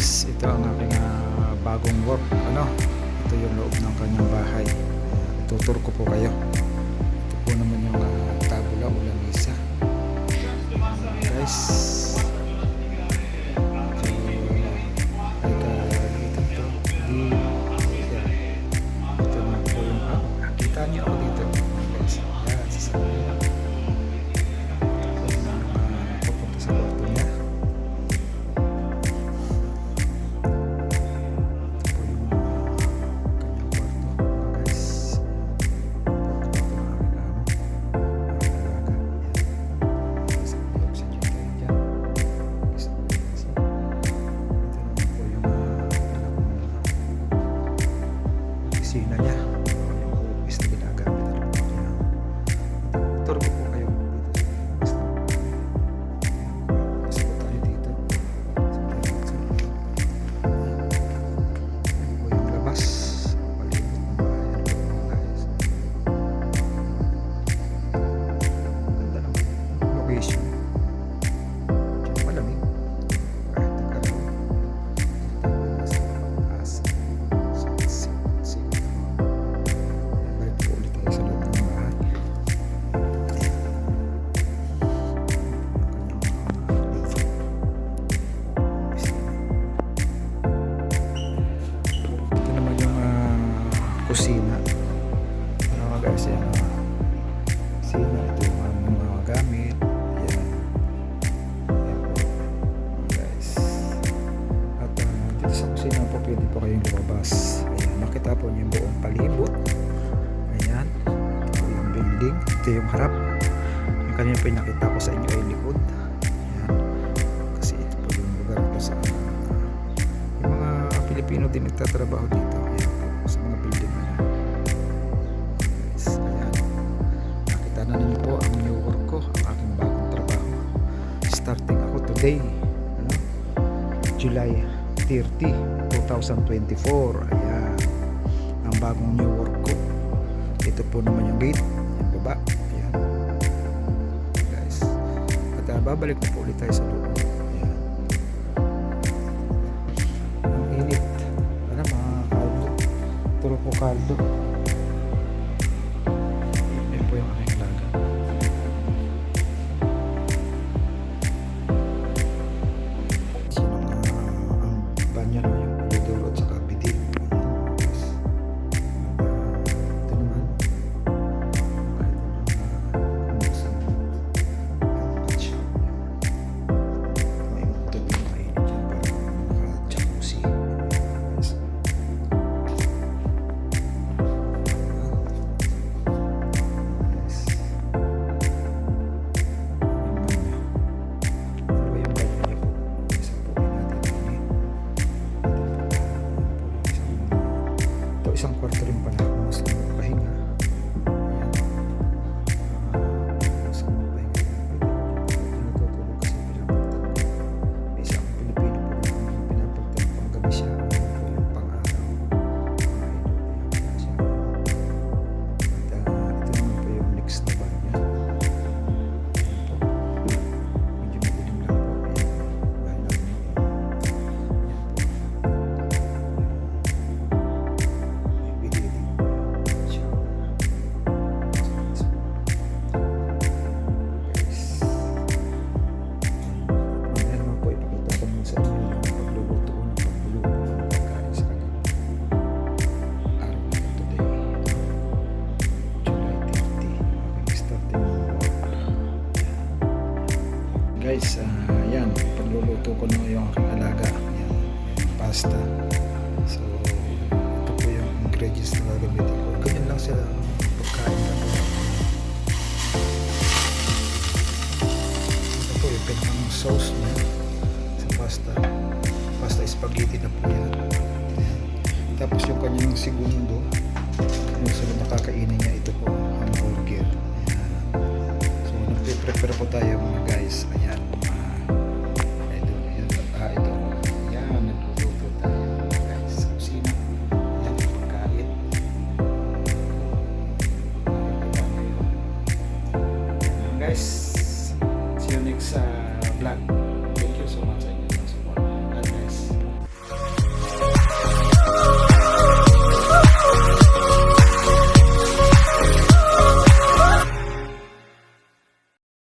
guys, ito ang aking bagong work. Ito yung loob ng kanyang bahay. Tutur ko po kayo. Ito po naman yung tabula o lamisa. Guys, ito na po yung kita niyo ako dito guys. Yan, sasabi pupunta sa kwarto niya. Sina niya yung office na ginagamit niya. Turo ko po kayo dito sa tayo dito sa po yung labas palibot ng bahay. Guys, ganda naman location, malamig kahit nagkaroon kusina. Guys, yan kusina. Ito yung aming mga gamit. Yan po guys. At dito sa kusina po pwede po kayong lumabas. Ayan, makita po niyo yung buong palibot. Ayan, ito po yung building. Ito yung harap. Yung kanina po yung nakita ko sa inyo ay likod. Ayan, kasi ito po yung lugar po sa yung mga Pilipino din nagtatrabaho dito. Ayan po sa mga building na yan. Guys, ayan, nakita na ninyo po ang new work ko, ang aking bagong trabaho. Starting ako today, July 30, 2024. Ayan, ang bagong new work ko. Ito po naman yung gate, yung baba. Ayan guys, at babalik na po ulit tayo sa loob. Ayan, ang init. Turo po kaldo. Yan po yung aking laga. Sino ang banyo na yung puliduro at saka bitin. Ito naman kahit kumusan patch. May tubig na mainit dyan para naka-jacuzzi. Isang kwarto rin pala kung gusto mo magpahinga. Gusto mo magpahinga, pwede natutulog kasi pinapagtan ko. May isang Pilipino po yung pinapagtan pang gabi siya o yung pang-araw. At ito naman po yung next na bar niya. Medyo madilim lang po. Bahay namin. Guys, yan, pagluluto ko na yung aking alaga. Yan, pasta. So, ito po yung ingredients na gagamitin ko. Ganyan lang sila pagkain na po. Ito po yung pinakang sauce na sa pasta. Pasta spaghetti na po yan. Tapos yung kanyang segundo, yung sunod na kakainin niya, ito po, hamburger. So, nagpe-prepare po tayo mga guys. Ayan. Ito. Ayan, nagluluto tayo guys sa kusina. Ayan, pagkain. Ayan guys.